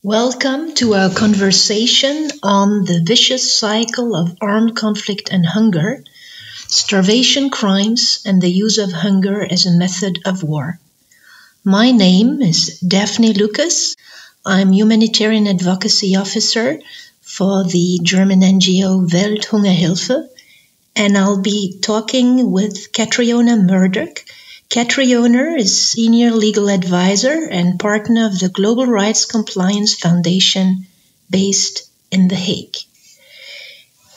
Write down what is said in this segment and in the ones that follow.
Welcome to our conversation on the vicious cycle of armed conflict and hunger, starvation crimes, and the use of hunger as a method of war. My name is Daphne Lucas. I'm Humanitarian Advocacy Officer for the German NGO Welthungerhilfe, and I'll be talking with Catriona Murdoch. Catriona is Senior Legal Advisor and partner of the Global Rights Compliance Foundation based in The Hague.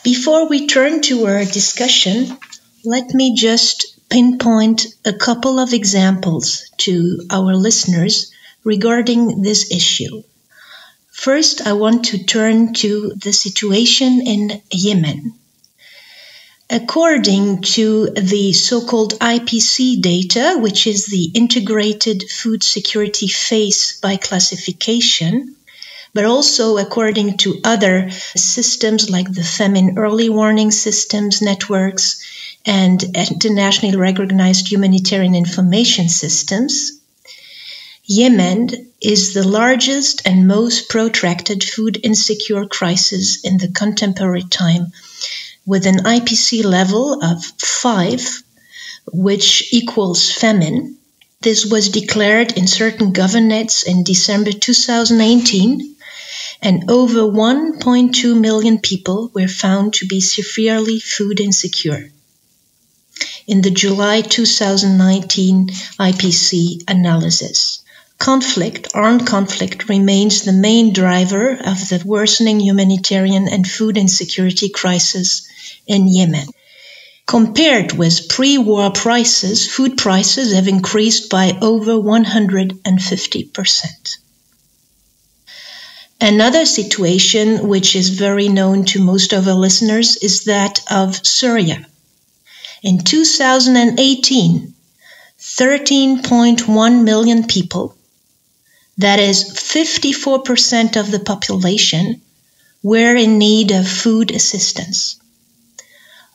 Before we turn to our discussion, let me just pinpoint a couple of examples to our listeners regarding this issue. First, I want to turn to the situation in Yemen. According to the so-called IPC data, which is the Integrated Food Security Phase by classification, but also according to other systems like the Famine Early Warning Systems networks and internationally recognized humanitarian information systems, Yemen is the largest and most protracted food insecure crisis in the contemporary time, with an IPC level of 5, which equals famine. This was declared in certain governorates in December 2018, and over 1.2 million people were found to be severely food insecure in the July 2019 IPC analysis. Armed conflict remains the main driver of the worsening humanitarian and food insecurity crisis in Yemen. Compared with pre-war prices, food prices have increased by over 150%. Another situation which is very known to most of our listeners is that of Syria. In 2018, 13.1 million people, that is 54% of the population, were in need of food assistance,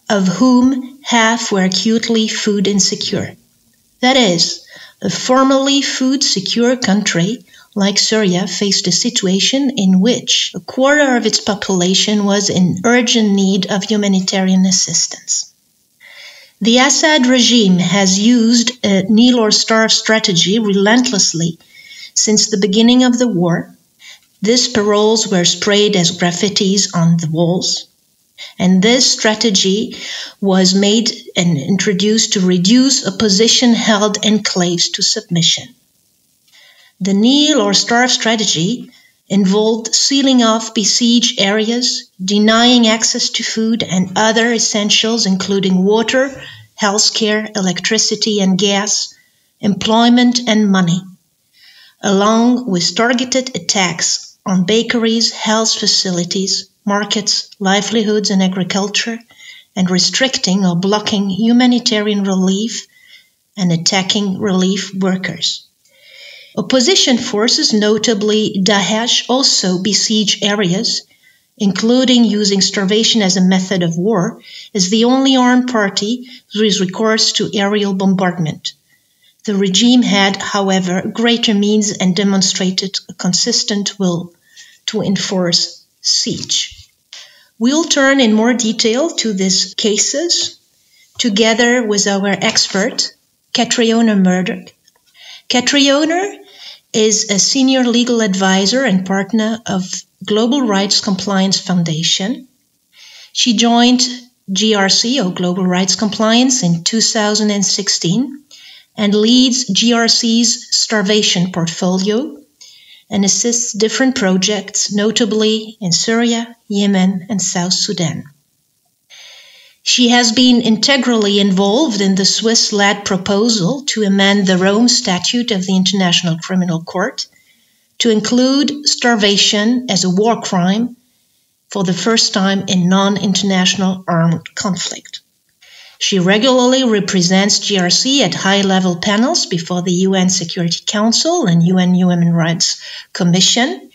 of whom half were acutely food insecure. That is, a formerly food secure country like Syria faced a situation in which a quarter of its population was in urgent need of humanitarian assistance. The Assad regime has used a kneel or starve strategy relentlessly since the beginning of the war. These paroles were sprayed as graffitis on the walls, and this strategy was made and introduced to reduce opposition-held enclaves to submission. The kneel or starve strategy involved sealing off besieged areas, denying access to food and other essentials including water, healthcare, electricity and gas, employment and money, along with targeted attacks on bakeries, health facilities, markets, livelihoods and agriculture, and restricting or blocking humanitarian relief and attacking relief workers. Opposition forces, notably Daesh, also besiege areas, including using starvation as a method of war, as the only armed party who has recourse to aerial bombardment. The regime had, however, greater means and demonstrated a consistent will to enforce siege. We'll turn in more detail to these cases together with our expert, Catriona Murdoch. Catriona is a senior legal advisor and partner of Global Rights Compliance Foundation. She joined GRC, or Global Rights Compliance, in 2016 and leads GRC's Starvation portfolio and assists different projects, notably in Syria, Yemen, and South Sudan. She has been integrally involved in the Swiss-led proposal to amend the Rome Statute of the International Criminal Court to include starvation as a war crime for the first time in non-international armed conflict. She regularly represents GRC at high-level panels before the UN Security Council and UN Human Rights Commission,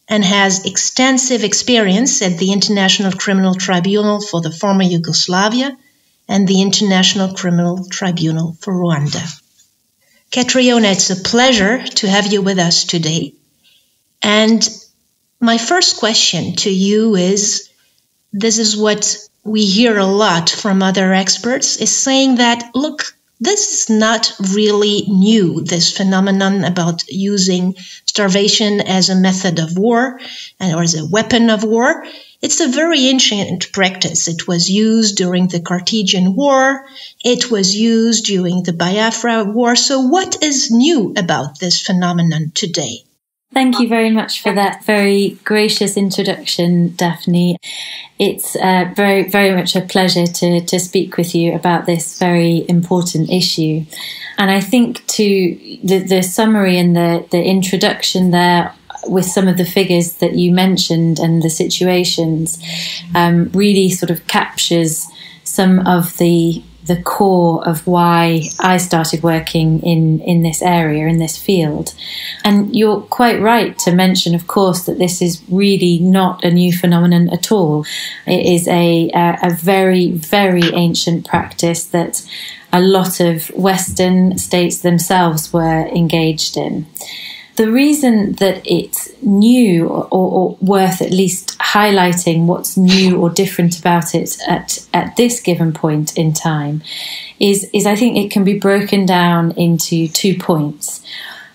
and has extensive experience at the International Criminal Tribunal for the former Yugoslavia and the International Criminal Tribunal for Rwanda. Catriona, it's a pleasure to have you with us today. And My first question to you is, this is what we hear a lot from other experts, is saying that, look, this is not really new, this phenomenon about using starvation as a method of war or as a weapon of war. It's a very ancient practice. It was used during the Carthaginian War. It was used during the Biafra War. So what is new about this phenomenon today? Thank you very much for that very gracious introduction, Daphne. It's very, very much a pleasure to speak with you about this very important issue. And I think to the summary and the introduction there with some of the figures that you mentioned and the situations really sort of captures some of the core of why I started working in this area, in this field. And you're quite right to mention, of course, that this is really not a new phenomenon at all. It is a very, very ancient practice that a lot of Western states themselves were engaged in. The reason that it's new or worth at least highlighting what's new or different about it at this given point in time is I think it can be broken down into 2 points.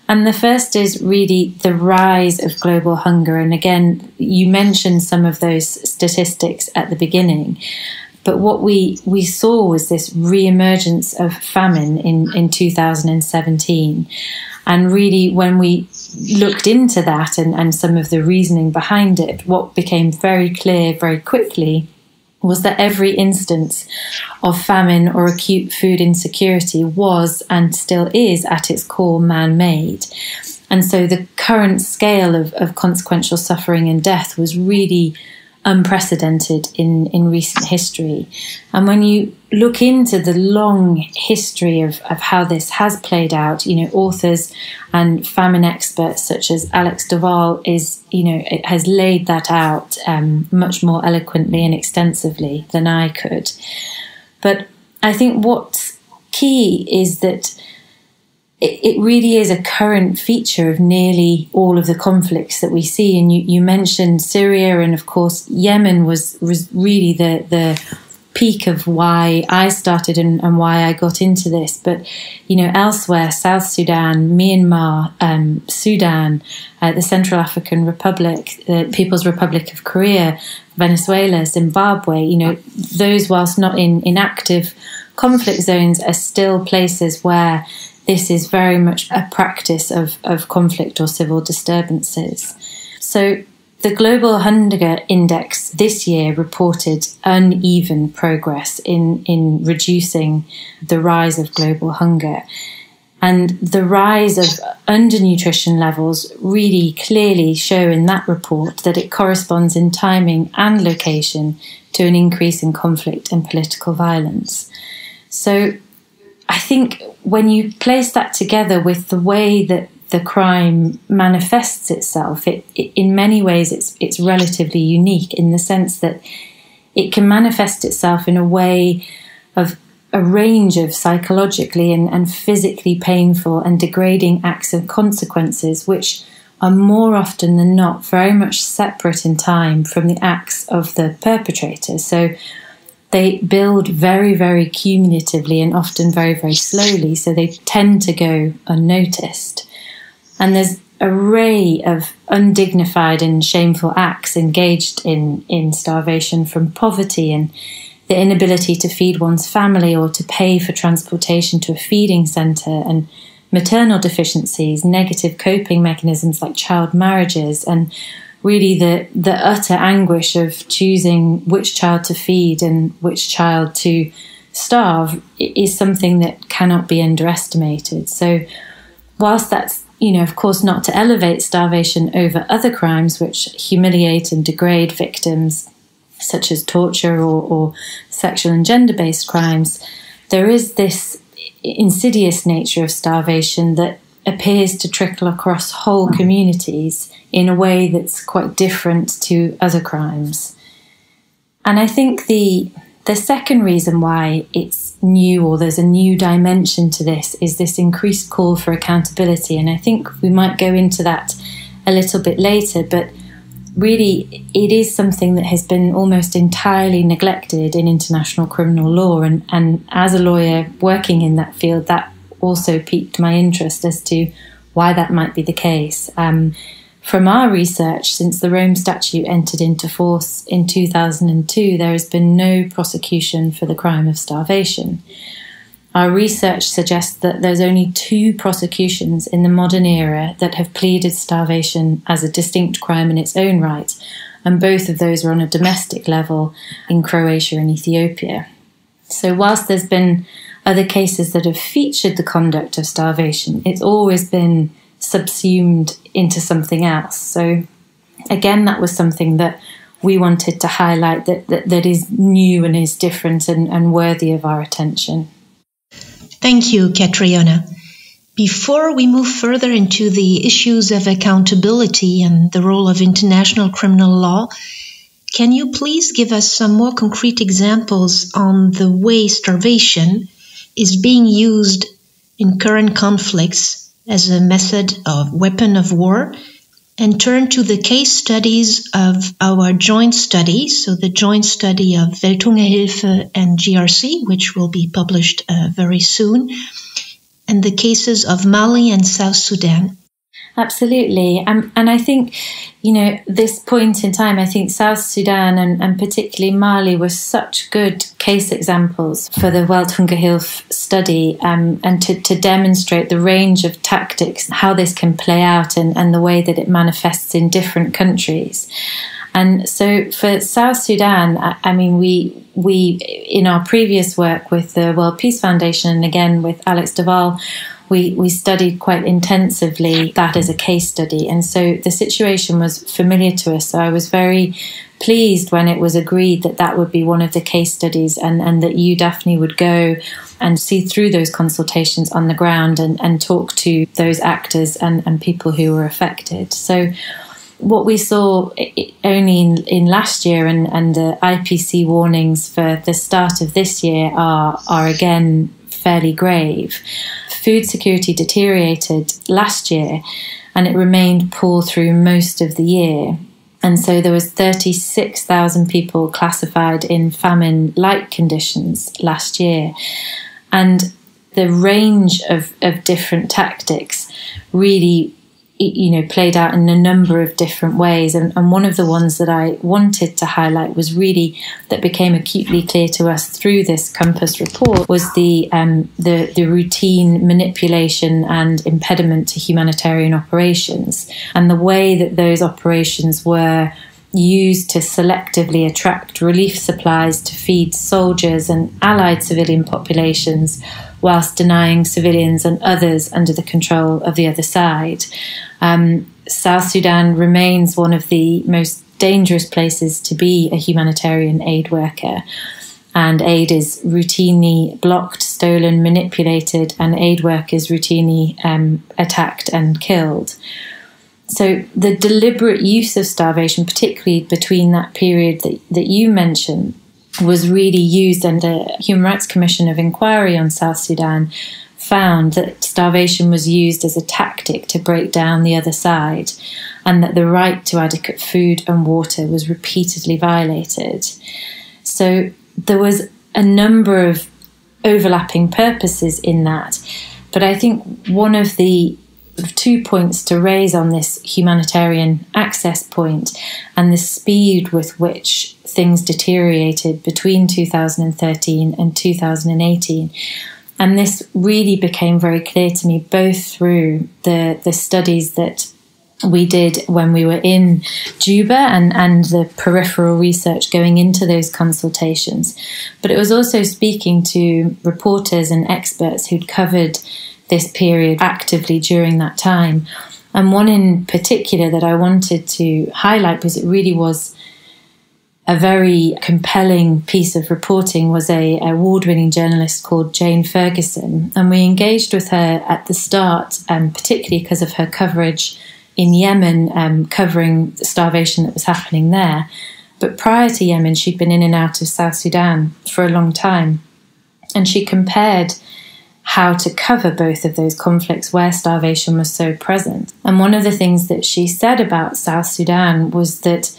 And the first is really the rise of global hunger. And again, you mentioned some of those statistics at the beginning. But what we saw was this re-emergence of famine in 2017. And really, when we looked into that and some of the reasoning behind it, what became very clear very quickly was that every instance of famine or acute food insecurity was and still is at its core man-made. And so the current scale of consequential suffering and death was really unprecedented in recent history. And when you look into the long history of how this has played out, authors and famine experts such as Alex Duval has laid that out much more eloquently and extensively than I could. But I think what's key is that it really is a current feature of nearly all of the conflicts that we see. And you mentioned Syria, and of course Yemen was really the peak of why I started and why I got into this. But elsewhere, South Sudan, Myanmar, Sudan, the Central African Republic, the People's Republic of Korea, Venezuela, Zimbabwe, those, whilst not in active conflict zones, are still places where this is very much a practice of conflict or civil disturbances. So the Global Hunger Index this year reported uneven progress in reducing the rise of global hunger. And the rise of undernutrition levels really clearly show in that report that it corresponds in timing and location to an increase in conflict and political violence. So I think when you place that together with the way that the crime manifests itself, it in many ways it's relatively unique in the sense that it can manifest itself in a way of a range of psychologically and physically painful and degrading acts and consequences, which are more often than not very much separate in time from the acts of the perpetrator. So they build very, very cumulatively and often very, very slowly, so they tend to go unnoticed. And there's an array of undignified and shameful acts engaged in starvation, from poverty and the inability to feed one's family or to pay for transportation to a feeding centre, and maternal deficiencies, negative coping mechanisms like child marriages, and really the utter anguish of choosing which child to feed and which child to starve is something that cannot be underestimated. So whilst that's, of course, not to elevate starvation over other crimes which humiliate and degrade victims, such as torture or sexual and gender-based crimes, there is this insidious nature of starvation that appears to trickle across whole communities in a way that's quite different to other crimes. And I think the second reason why it's new, or there's a new dimension to this, is this increased call for accountability. And I think we might go into that a little bit later, but really, it is something that has been almost entirely neglected in international criminal law. And as a lawyer working in that field, that also piqued my interest as to why that might be the case. From our research, since the Rome Statute entered into force in 2002, there has been no prosecution for the crime of starvation. Our research suggests that there's only 2 prosecutions in the modern era that have pleaded starvation as a distinct crime in its own right, and both of those are on a domestic level in Croatia and Ethiopia. So whilst there's been other cases that have featured the conduct of starvation, it's always been subsumed into something else. So again, that was something that we wanted to highlight, that is new and is different and worthy of our attention. Thank you, Catriona. Before we move further into the issues of accountability and the role of international criminal law, can you please give us some more concrete examples on the way starvation is being used in current conflicts as a method of weapon of war, and turn to the case studies of our joint study, so the joint study of Welthungerhilfe and GRC, which will be published very soon, and the cases of Mali and South Sudan. Absolutely. And I think, this point in time, I think South Sudan and particularly Mali were such good case examples for the Welthungerhilfe study, and to demonstrate the range of tactics, how this can play out and the way that it manifests in different countries. And so for South Sudan, we in our previous work with the World Peace Foundation and again with Alex Duval, we studied quite intensively that as a case study. And so the situation was familiar to us. So I was very pleased when it was agreed that would be one of the case studies and that you, Daphne, would go and see through those consultations on the ground and talk to those actors and people who were affected. So what we saw only in last year and the IPC warnings for the start of this year are again fairly grave. Food security deteriorated last year and it remained poor through most of the year. And so there was 36,000 people classified in famine-like conditions last year. And the range of different tactics really played out in a number of different ways. And one of the ones that I wanted to highlight was really that became acutely clear to us through this Compass report was the routine manipulation and impediment to humanitarian operations, and the way that those operations were used to selectively attract relief supplies to feed soldiers and allied civilian populations whilst denying civilians and others under the control of the other side. South Sudan remains one of the most dangerous places to be a humanitarian aid worker, and aid is routinely blocked, stolen, manipulated, and aid workers routinely attacked and killed. So the deliberate use of starvation, particularly between that period that you mentioned, was really used, and the Human Rights Commission of Inquiry on South Sudan found that starvation was used as a tactic to break down the other side, and that the right to adequate food and water was repeatedly violated. So there was a number of overlapping purposes in that, but I think one of the 2 points to raise on this humanitarian access point and the speed with which things deteriorated between 2013 and 2018. And this really became very clear to me, both through the studies that we did when we were in Juba and the peripheral research going into those consultations. But it was also speaking to reporters and experts who'd covered this period actively during that time. And one in particular that I wanted to highlight, because it really was a very compelling piece of reporting, was a award-winning journalist called Jane Ferguson. And we engaged with her at the start, particularly because of her coverage in Yemen, covering the starvation that was happening there. But prior to Yemen, she'd been in and out of South Sudan for a long time. And she compared how to cover both of those conflicts where starvation was so present. And one of the things that she said about South Sudan was that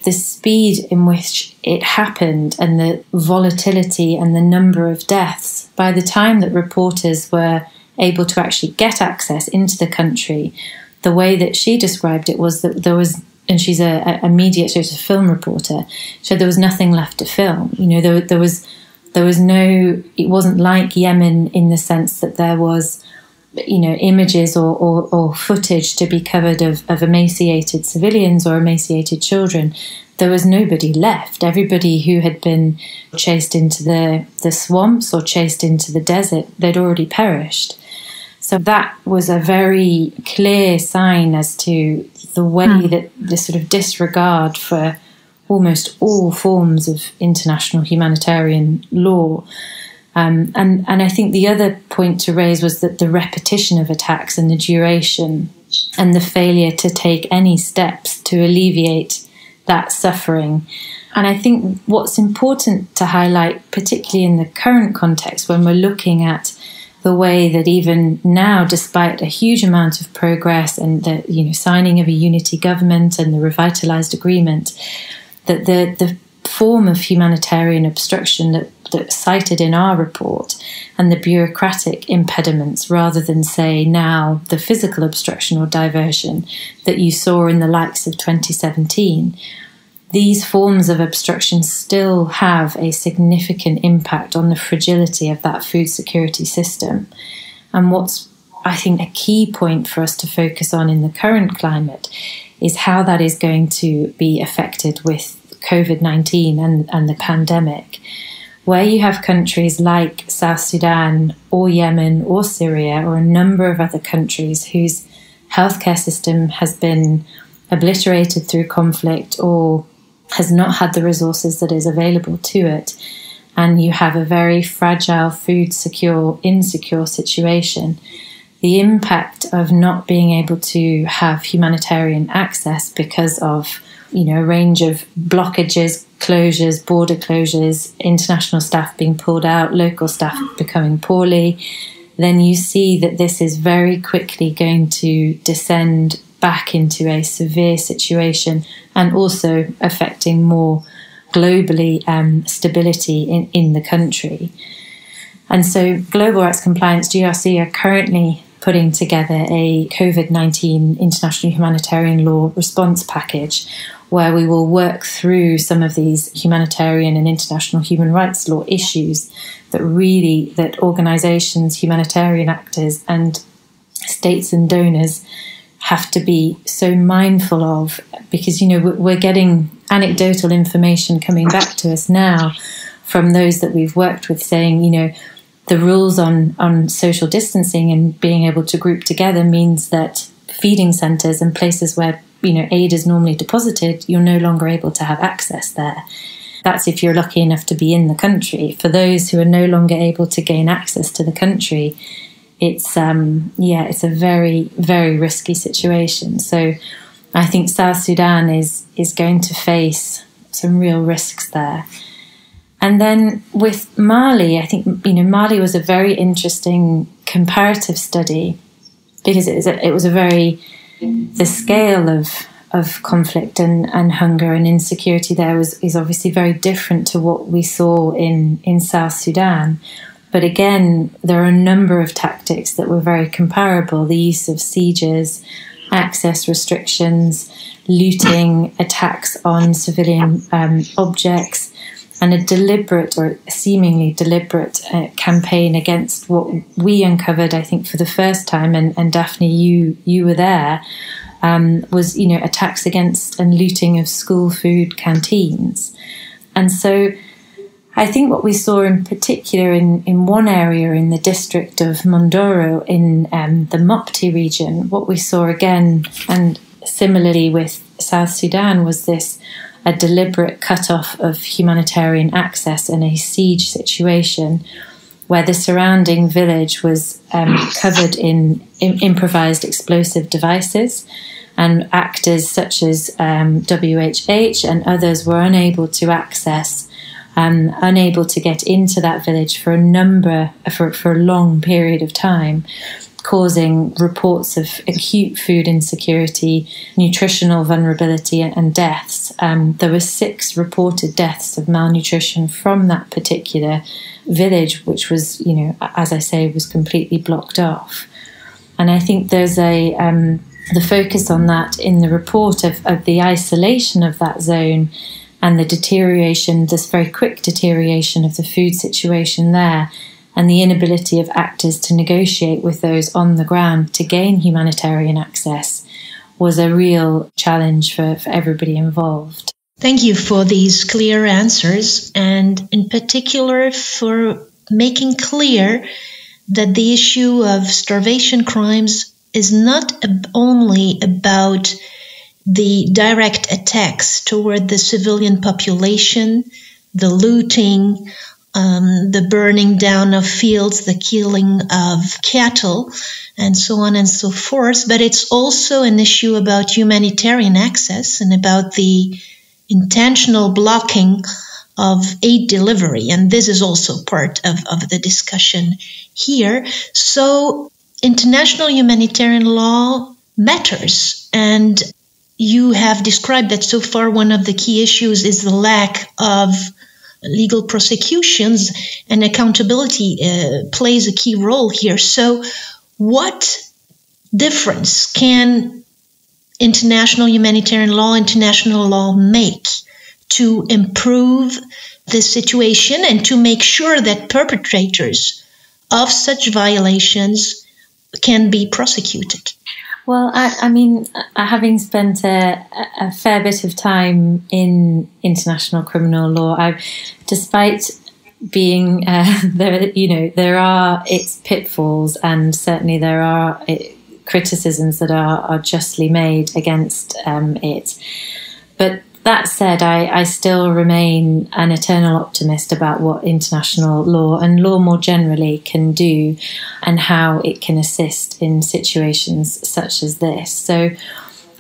the speed in which it happened and the volatility and the number of deaths, by the time that reporters were able to actually get access into the country, the way that she described it was that there was, and she's a media, she's a film reporter, so there was nothing left to film. There was no, it wasn't like Yemen in the sense that there was, images or footage to be covered of emaciated civilians or emaciated children. There was nobody left. Everybody who had been chased into the swamps or chased into the desert, they'd already perished. So that was a very clear sign as to the way that the sort of disregard for almost all forms of international humanitarian law. And I think the other point to raise was that the repetition of attacks and the duration and the failure to take any steps to alleviate that suffering. And I think what's important to highlight, particularly in the current context, when we're looking at the way that even now, despite a huge amount of progress and the signing of a unity government and the revitalized agreement, that the form of humanitarian obstruction that's cited in our report and the bureaucratic impediments, rather than say now the physical obstruction or diversion that you saw in the likes of 2017, these forms of obstruction still have a significant impact on the fragility of that food security system. And what's, I think, a key point for us to focus on in the current climate is how that is going to be affected with COVID-19 and the pandemic, where you have countries like South Sudan or Yemen or Syria or a number of other countries whose healthcare system has been obliterated through conflict or has not had the resources that is available to it. And you have a very fragile, food secure, insecure situation. The impact of not being able to have humanitarian access because of a range of blockages, closures, border closures, international staff being pulled out, local staff becoming poorly, then you see that this is very quickly going to descend back into a severe situation and also affecting more globally stability in the country. And so Global Rights Compliance, GRC, are currently putting together a COVID-19 international humanitarian law response package where we will work through some of these humanitarian and international human rights law issues that organizations, humanitarian actors and states and donors have to be so mindful of, because we're getting anecdotal information coming back to us now from those that we've worked with saying the rules on social distancing and being able to group together means that feeding centres and places where aid is normally deposited, you're no longer able to have access there. That's if you're lucky enough to be in the country. For those who are no longer able to gain access to the country, it's a very, very risky situation. So I think South Sudan is going to face some real risks there. And then with Mali, I think Mali was a very interesting comparative study because it was the scale of conflict and hunger and insecurity there is obviously very different to what we saw in South Sudan. But again, there are a number of tactics that were very comparable: the use of sieges, access restrictions, looting, attacks on civilian objects, and a deliberate or seemingly deliberate campaign against what we uncovered, I think, for the first time, and Daphne, you were there, was attacks against and looting of school food canteens. And so I think what we saw in particular in one area in the district of Mondoro in the Mopti region, what we saw again, and similarly with South Sudan, was a deliberate cut-off of humanitarian access in a siege situation where the surrounding village was covered in improvised explosive devices, and actors such as WHH and others were unable to access unable to get into that village for a long period of time, causing reports of acute food insecurity, nutritional vulnerability, and deaths. There were 6 reported deaths of malnutrition from that particular village, which was, as I say, was completely blocked off. And I think there's the focus on that in the report of the isolation of that zone and the deterioration, this very quick deterioration of the food situation there, and the inability of actors to negotiate with those on the ground to gain humanitarian access was a real challenge for everybody involved. Thank you for these clear answers, and in particular for making clear that the issue of starvation crimes is not only about the direct attacks toward the civilian population, the looting, the burning down of fields, the killing of cattle, and so on and so forth, but it's also an issue about humanitarian access and about the intentional blocking of aid delivery. And this is also part of the discussion here. So international humanitarian law matters. And you have described that so far one of the key issues is the lack of legal prosecutions, and accountability plays a key role here. So what difference can international humanitarian law, international law make to improve this situation and to make sure that perpetrators of such violations can be prosecuted? Well, I mean, having spent a fair bit of time in international criminal law, despite being there are its pitfalls, and certainly there are criticisms that are justly made against it. But that said, I still remain an eternal optimist about what international law and law more generally can do and how it can assist in situations such as this. So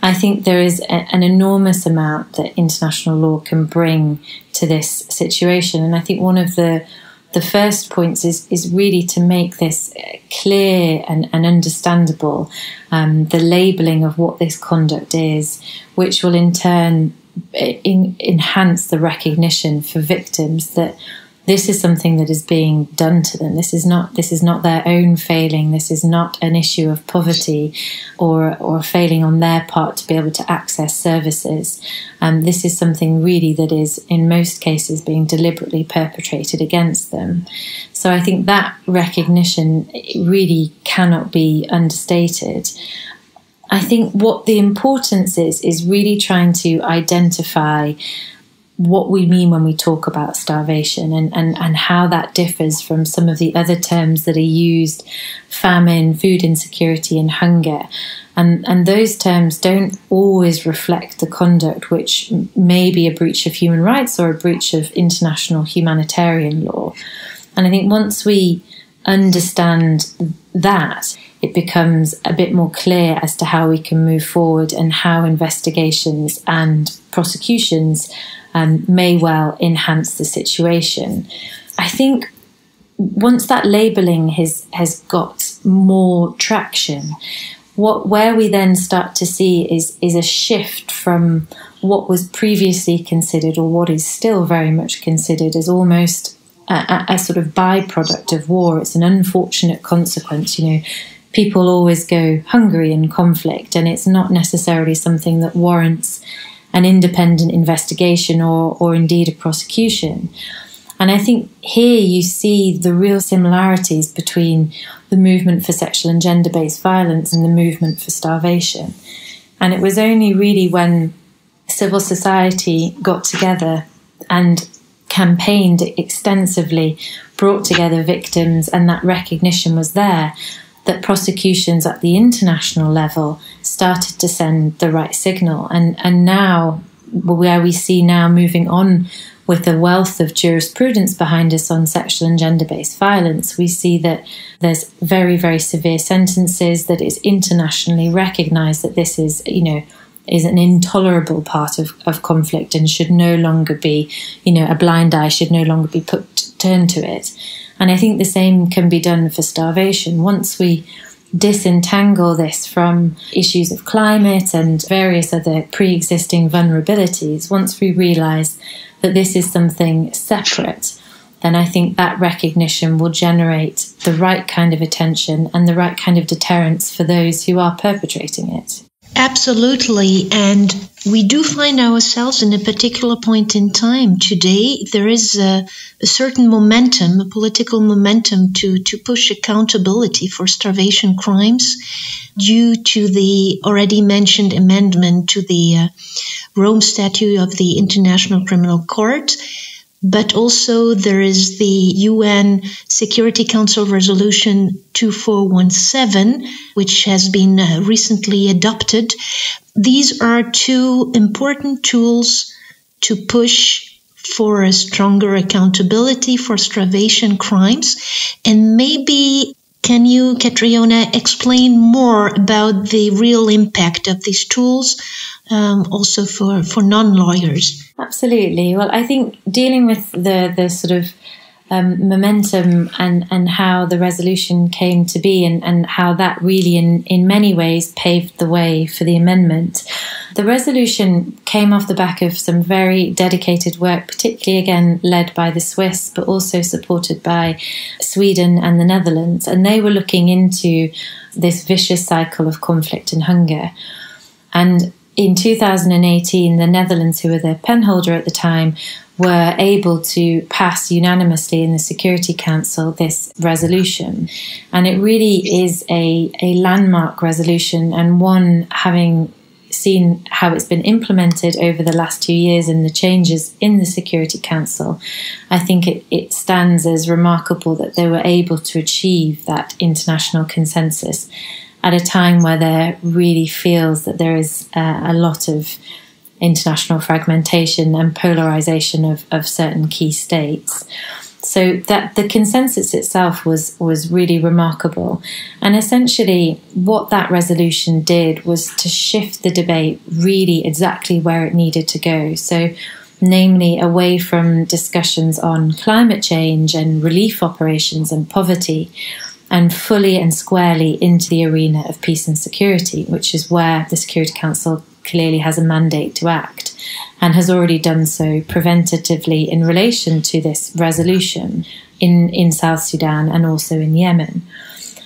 I think there is an enormous amount that international law can bring to this situation. And I think one of the first points is really to make this clear and understandable, the labelling of what this conduct is, which will in turn enhance the recognition for victims that this is something that is being done to them. This is not their own failing. This is not an issue of poverty or failing on their part to be able to access services. This is something really that is in most cases being deliberately perpetrated against them. So I think that recognition really cannot be understated. I think what the importance is really trying to identify what we mean when we talk about starvation and how that differs from some of the other terms that are used, famine, food insecurity, and hunger. And those terms don't always reflect the conduct which may be a breach of human rights or a breach of international humanitarian law. And I think once we understand that, it becomes a bit more clear as to how we can move forward and how investigations and prosecutions may well enhance the situation. I think once that labelling has got more traction, where we then start to see is a shift from what was previously considered, or what is still very much considered, as almost a sort of byproduct of war. It's an unfortunate consequence. People always go hungry in conflict, and it's not necessarily something that warrants an independent investigation or indeed a prosecution. And I think here you see the real similarities between the movement for sexual and gender-based violence and the movement for starvation. And it was only really when civil society got together and campaigned extensively, brought together victims, and that recognition was there, that prosecutions at the international level started to send the right signal. And now, where we see now moving on with a wealth of jurisprudence behind us on sexual and gender-based violence, we see that there's very, very severe sentences, that it's internationally recognised that this is, is an intolerable part of conflict and should no longer be, a blind eye should no longer be turned to it. And I think the same can be done for starvation. Once we disentangle this from issues of climate and various other pre-existing vulnerabilities, once we realise that this is something separate, then I think that recognition will generate the right kind of attention and the right kind of deterrence for those who are perpetrating it. Absolutely. And we do find ourselves in a particular point in time. Today, there is a certain momentum, a political momentum to push accountability for starvation crimes due to the already mentioned amendment to the Rome Statute of the International Criminal Court. But also there is the UN Security Council Resolution 2417, which has been recently adopted. These are two important tools to push for a stronger accountability for starvation crimes. And maybe can you, Catriona, explain more about the real impact of these tools, also for non-lawyers? Absolutely. Well, I think dealing with the sort of momentum and how the resolution came to be and how that really in many ways paved the way for the amendment. The resolution came off the back of some very dedicated work, particularly again led by the Swiss, but also supported by Sweden and the Netherlands. And they were looking into this vicious cycle of conflict and hunger. And in 2018, the Netherlands, who were the penholder at the time, were able to pass unanimously in the Security Council this resolution. And it really is a landmark resolution, and one, having seen how it's been implemented over the last 2 years and the changes in the Security Council, I think it stands as remarkable that they were able to achieve that international consensus at a time where there really feels that there is a lot of international fragmentation and polarization of certain key states. So that the consensus itself was really remarkable. And essentially what that resolution did was to shift the debate really exactly where it needed to go. So namely away from discussions on climate change and relief operations and poverty, and fully and squarely into the arena of peace and security, which is where the Security Council clearly has a mandate to act and has already done so preventatively in relation to this resolution in South Sudan and also in Yemen.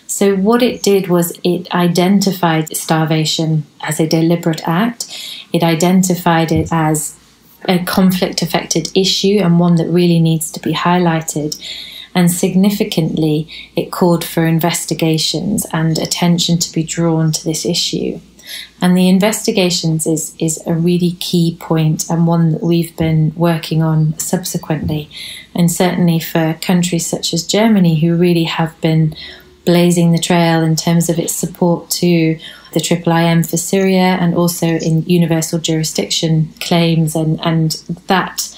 So what it did was it identified starvation as a deliberate act. It identified it as a conflict-affected issue and one that really needs to be highlighted. And significantly, it called for investigations and attention to be drawn to this issue. And the investigations is a really key point and one that we've been working on subsequently. And certainly for countries such as Germany, who really have been blazing the trail in terms of its support to the IIIM for Syria and also in universal jurisdiction claims and that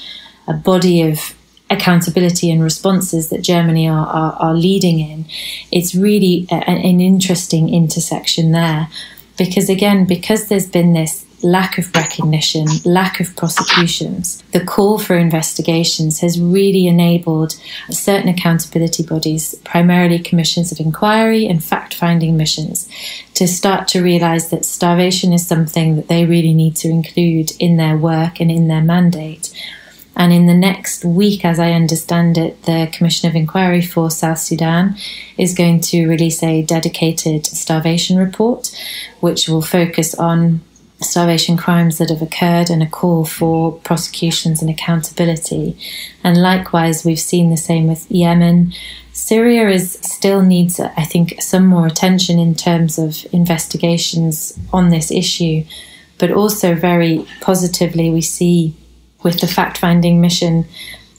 a body of accountability and responses that Germany are leading in. It's really an interesting intersection there because there's been this lack of recognition, lack of prosecutions, the call for investigations has really enabled certain accountability bodies, primarily commissions of inquiry and fact-finding missions, to start to realise that starvation is something that they really need to include in their work and in their mandate. And in the next week, as I understand it, the Commission of Inquiry for South Sudan is going to release a dedicated starvation report, which will focus on starvation crimes that have occurred and a call for prosecutions and accountability. And likewise, we've seen the same with Yemen. Syria still needs, I think, some more attention in terms of investigations on this issue, but also very positively we see with the fact-finding mission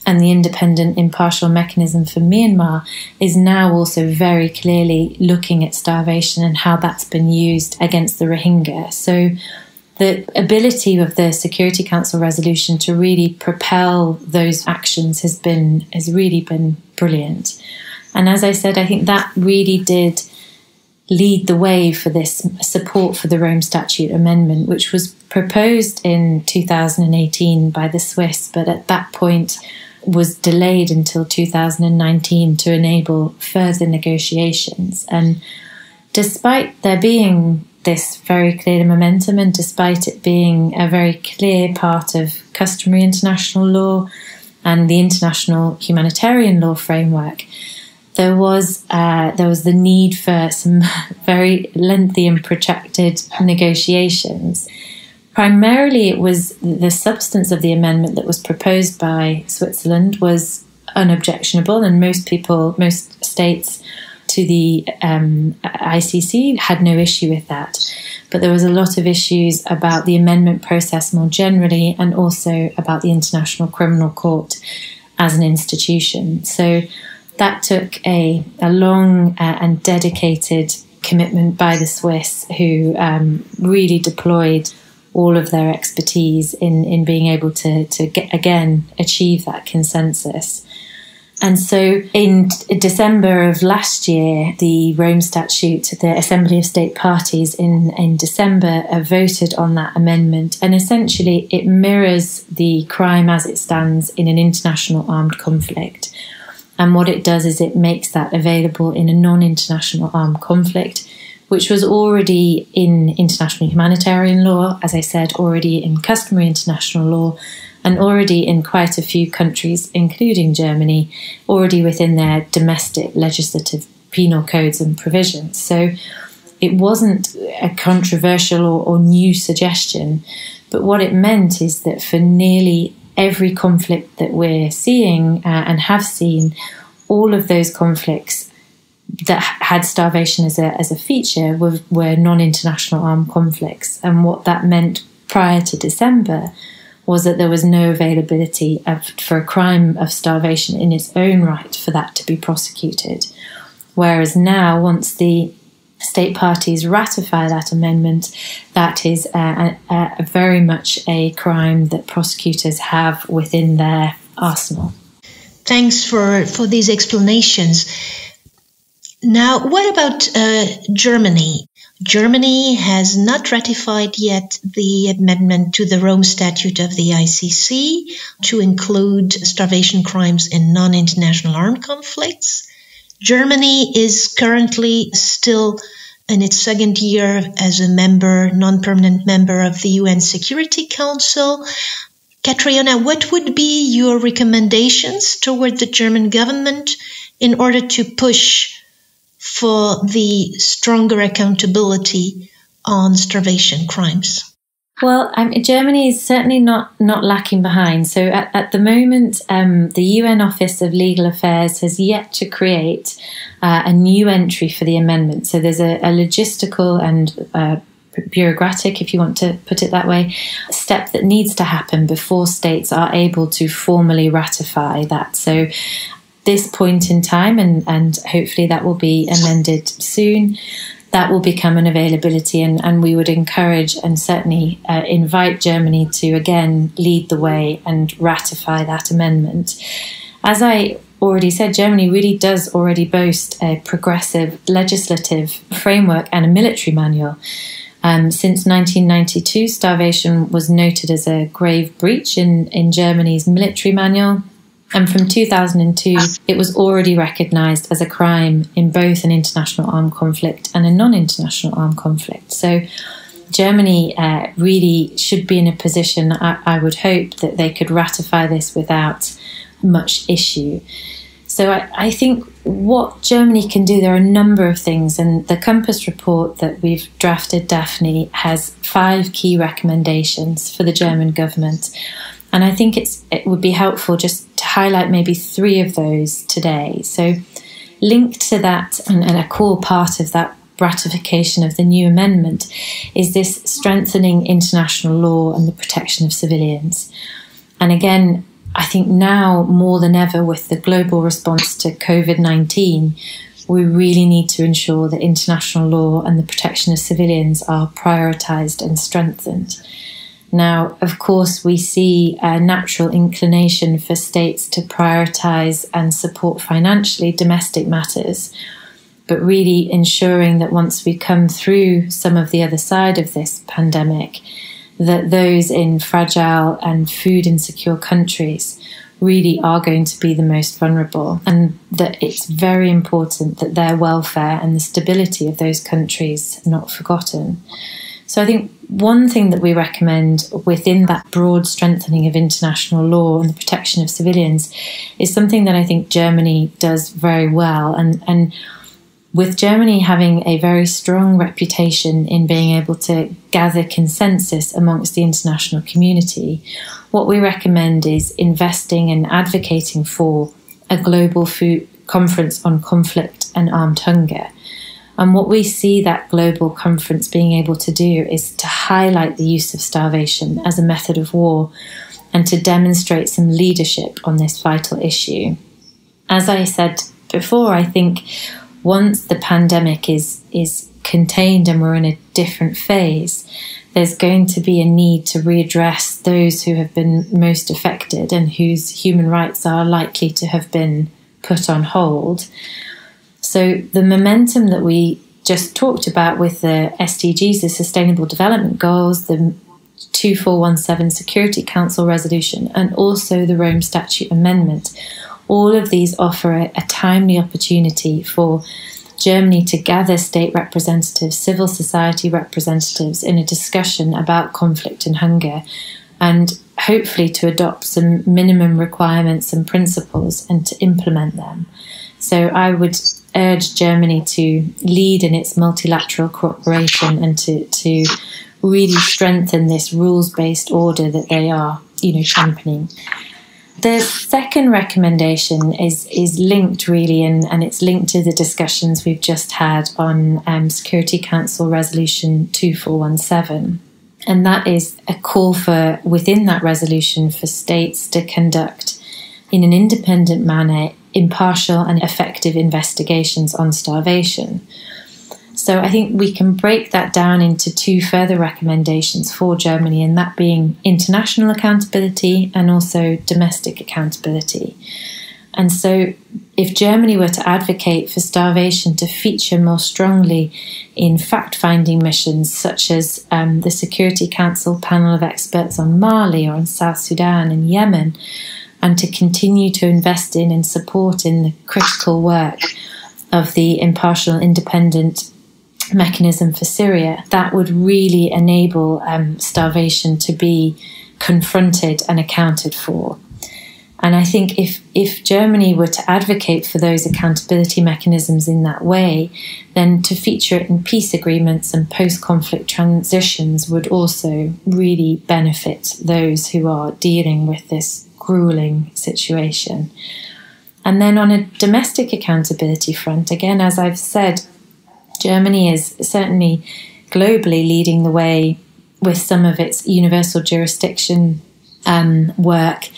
and the independent impartial mechanism for Myanmar is now also very clearly looking at starvation and how that's been used against the Rohingya. So the ability of the Security Council resolution to really propel those actions has really been brilliant. And as I said, I think that really did lead the way for this support for the Rome Statute amendment, which was proposed in 2018 by the Swiss, but at that point was delayed until 2019 to enable further negotiations. And despite there being this very clear momentum, and despite it being a very clear part of customary international law and the international humanitarian law framework, there was the need for some very lengthy and protracted negotiations. Primarily, it was the substance of the amendment that was proposed by Switzerland was unobjectionable, and most states to the ICC had no issue with that. But there was a lot of issues about the amendment process more generally, and also about the International Criminal Court as an institution. So that took a long and dedicated commitment by the Swiss, who really deployed all of their expertise in being able to get, again, achieve that consensus. And so in December of last year, the Rome Statute, the Assembly of State Parties in December voted on that amendment. And essentially it mirrors the crime as it stands in an international armed conflict. And what it does is it makes that available in a non-international armed conflict, which was already in international humanitarian law, as I said, already in customary international law, and already in quite a few countries, including Germany, already within their domestic legislative penal codes and provisions. So it wasn't a controversial or new suggestion, but what it meant is that for nearly every conflict that we're seeing and have seen, all of those conflicts that had starvation as a feature were non-international armed conflicts. And what that meant prior to December was that there was no availability for a crime of starvation in its own right for that to be prosecuted. Whereas now, once the state parties ratify that amendment, that is very much a crime that prosecutors have within their arsenal. Thanks for these explanations. Now, what about Germany? Germany has not ratified yet the amendment to the Rome Statute of the ICC to include starvation crimes in non-international armed conflicts. Germany is currently still in its second year as a non-permanent member of the UN Security Council. Catriona, what would be your recommendations toward the German government in order to push for the stronger accountability on starvation crimes? Well, Germany is certainly not lacking behind. So at the moment, the UN Office of Legal Affairs has yet to create a new entry for the amendment. So there's a logistical and bureaucratic, if you want to put it that way, step that needs to happen before states are able to formally ratify that. So this point in time, and hopefully that will be amended soon, that will become an availability, and we would encourage and certainly invite Germany to again lead the way and ratify that amendment. As I already said, Germany really does already boast a progressive legislative framework and a military manual. Since 1992, starvation was noted as a grave breach in Germany's military manual. And from 2002, it was already recognised as a crime in both an international armed conflict and a non-international armed conflict. So Germany really should be in a position, I would hope, that they could ratify this without much issue. So I think what Germany can do, there are a number of things, and the Compass report that we've drafted, Daphne, has 5 key recommendations for the German government. And I think it would be helpful just to highlight maybe 3 of those today. So linked to that, and a core part of that ratification of the new amendment, is this strengthening international law and the protection of civilians. And again, I think now more than ever, with the global response to COVID-19, we really need to ensure that international law and the protection of civilians are prioritised and strengthened. Now, of course, we see a natural inclination for states to prioritise and support financially domestic matters. but really ensuring that once we come through some of the other side of this pandemic, that those in fragile and food insecure countries really are going to be the most vulnerable, and that it's very important that their welfare and the stability of those countries are not forgotten. So I think one thing that we recommend within that broad strengthening of international law and the protection of civilians is something that I think Germany does very well. And with Germany having a very strong reputation in being able to gather consensus amongst the international community, what we recommend is investing and advocating for a global food conference on conflict and armed hunger. And what we see that global conference being able to do is to highlight the use of starvation as a method of war and to demonstrate some leadership on this vital issue. As I said before, I think once the pandemic is contained and we're in a different phase, there's going to be a need to readdress those who have been most affected and whose human rights are likely to have been put on hold. So the momentum that we just talked about with the SDGs, the Sustainable Development Goals, the 2417 Security Council resolution, and also the Rome Statute Amendment, all of these offer a timely opportunity for Germany to gather state representatives, civil society representatives in a discussion about conflict and hunger, and hopefully to adopt some minimum requirements and principles and to implement them. So I would urge Germany to lead in its multilateral cooperation and to really strengthen this rules-based order that they are, championing. The second recommendation is linked really, and it's linked to the discussions we've just had on Security Council Resolution 2417. And that is a call for, within that resolution, for states to conduct in an independent manner impartial and effective investigations on starvation. So I think we can break that down into two further recommendations for Germany, and that being international accountability and also domestic accountability. And so if Germany were to advocate for starvation to feature more strongly in fact-finding missions such as the Security Council panel of experts on Mali or on South Sudan and Yemen, and to continue to invest in and support in the critical work of the impartial independent mechanism for Syria, that would really enable starvation to be confronted and accounted for. And I think if Germany were to advocate for those accountability mechanisms in that way, then to feature it in peace agreements and post-conflict transitions would also really benefit those who are dealing with this grueling situation. And then on a domestic accountability front, again, as I've said, Germany is certainly globally leading the way with some of its universal jurisdiction work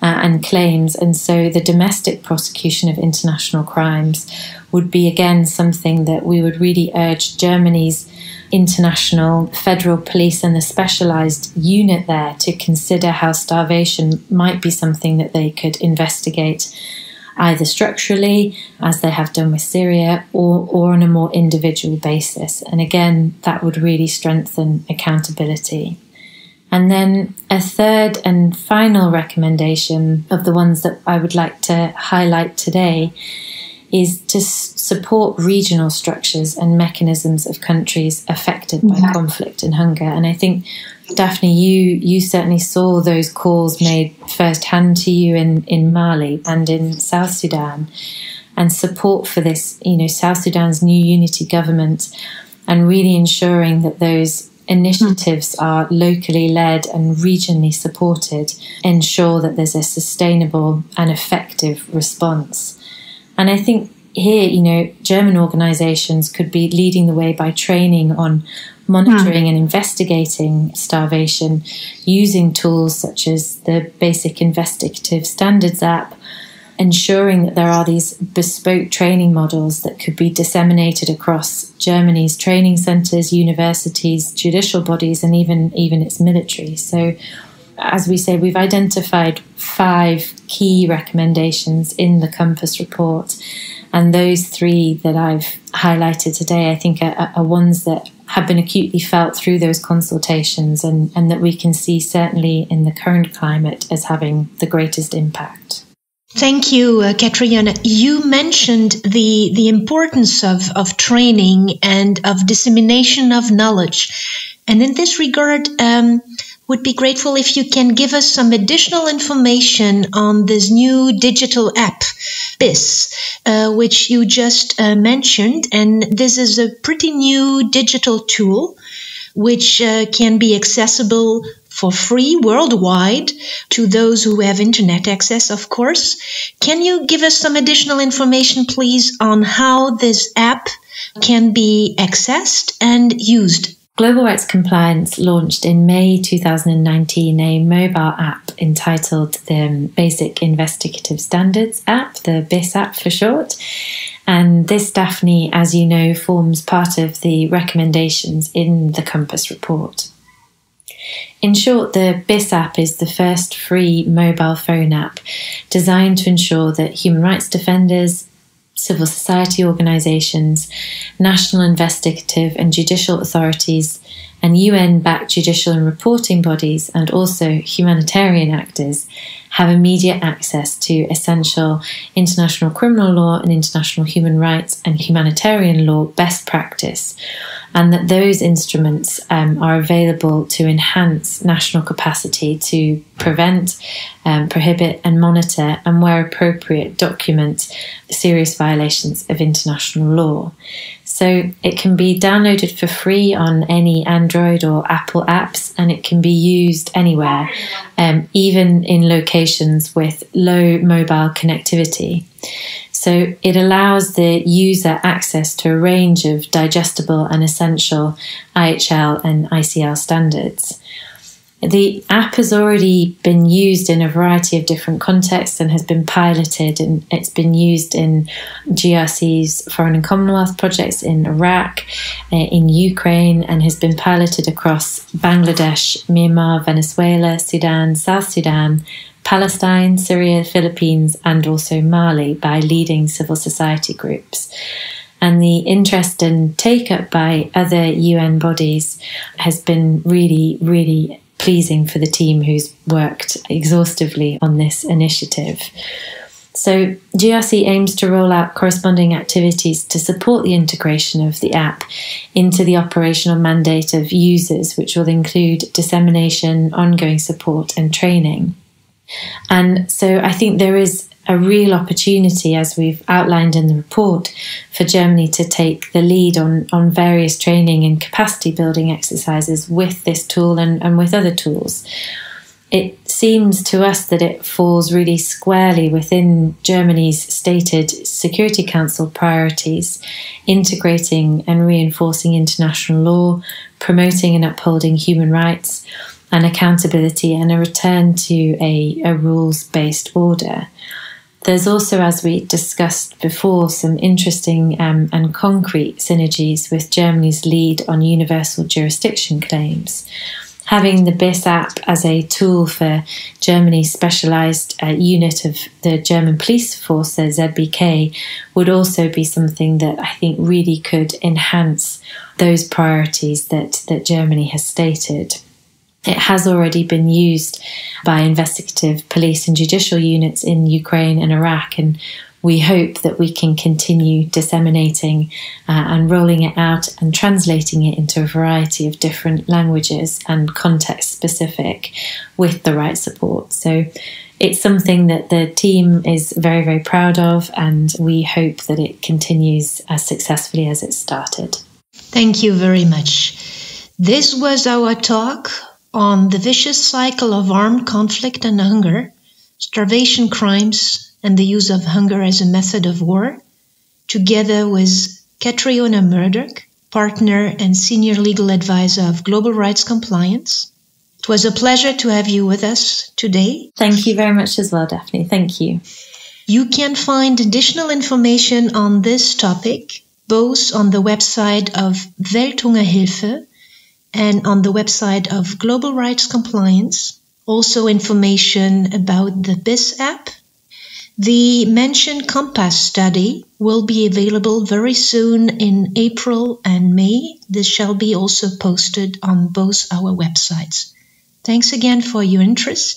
and claims. And so the domestic prosecution of international crimes would be, again, something that we would really urge Germany's international federal police and the specialised unit there to consider how starvation might be something that they could investigate either structurally, as they have done with Syria, or on a more individual basis. And again, that would really strengthen accountability. And then a third and final recommendation of the ones that I would like to highlight today is to support regional structures and mechanisms of countries affected by conflict and hunger. And I think, Daphne, you certainly saw those calls made firsthand to you in Mali and in South Sudan, and support for this, South Sudan's new unity government, and really ensuring that those initiatives are locally led and regionally supported, ensure that there's a sustainable and effective response. And I think here, German organisations could be leading the way by training on monitoring and investigating starvation, using tools such as the Basic Investigative Standards app, ensuring that there are these bespoke training models that could be disseminated across Germany's training centres, universities, judicial bodies, and even its military. So, as we say, we've identified 5 key recommendations in the Compass report, and those 3 that I've highlighted today, I think, are ones that have been acutely felt through those consultations and that we can see certainly in the current climate as having the greatest impact. Thank you, Catriona. You mentioned the importance of training and of dissemination of knowledge. And in this regard, would be grateful if you can give us some additional information on this new digital app, BIS, which you just mentioned. And this is a pretty new digital tool which can be accessible for free worldwide to those who have internet access, of course. Can you give us some additional information, please, on how this app can be accessed and used? Global Rights Compliance launched in May 2019 a mobile app entitled the Basic Investigative Standards app, the BIS app for short. And this, Daphne, as you know, forms part of the recommendations in the Compass report. In short, the BIS app is the first free mobile phone app designed to ensure that human rights defenders, civil society organisations, national investigative and judicial authorities, and UN-backed judicial and reporting bodies, and also humanitarian actors, have immediate access to essential international criminal law and international human rights and humanitarian law best practice, and that those instruments are available to enhance national capacity to prevent, prohibit and monitor, and where appropriate, document serious violations of international law. So it can be downloaded for free on any Android or Apple apps, and it can be used anywhere, even in locations with low mobile connectivity. So it allows the user access to a range of digestible and essential IHL and ICL standards. The app has already been used in a variety of different contexts and has been piloted, and it's been used in GRC's Foreign and Commonwealth projects in Iraq, in Ukraine, and has been piloted across Bangladesh, Myanmar, Venezuela, Sudan, South Sudan, Palestine, Syria, Philippines, and also Mali by leading civil society groups. And the interest and take-up by other UN bodies has been really, really pleasing for the team who's worked exhaustively on this initiative. So GRC aims to roll out corresponding activities to support the integration of the app into the operational mandate of users, which will include dissemination, ongoing support and training. And so I think there is a real opportunity, as we've outlined in the report, for Germany to take the lead on various training and capacity building exercises with this tool and with other tools. It seems to us that it falls really squarely within Germany's stated Security Council priorities, integrating and reinforcing international law, promoting and upholding human rights and accountability, and a return to a rules-based order. There's also, as we discussed before, some interesting and concrete synergies with Germany's lead on universal jurisdiction claims. Having the BIS app as a tool for Germany's specialised unit of the German police force, the ZBK, would also be something that I think really could enhance those priorities that Germany has stated. It has already been used by investigative police and judicial units in Ukraine and Iraq, and we hope that we can continue disseminating and rolling it out and translating it into a variety of different languages and context specific with the right support. So it's something that the team is very, very proud of, and we hope that it continues as successfully as it started. Thank you very much. This was our talk on the vicious cycle of armed conflict and hunger, starvation crimes, and the use of hunger as a method of war, together with Catriona Murdoch, partner and senior legal advisor of Global Rights Compliance. It was a pleasure to have you with us today. Thank you very much as well, Daphne. Thank you. You can find additional information on this topic both on the website of Welthungerhilfe and on the website of Global Rights Compliance. Also information about the BIS app. The mentioned Compass study will be available very soon in April and May. This shall be also posted on both our websites. Thanks again for your interest.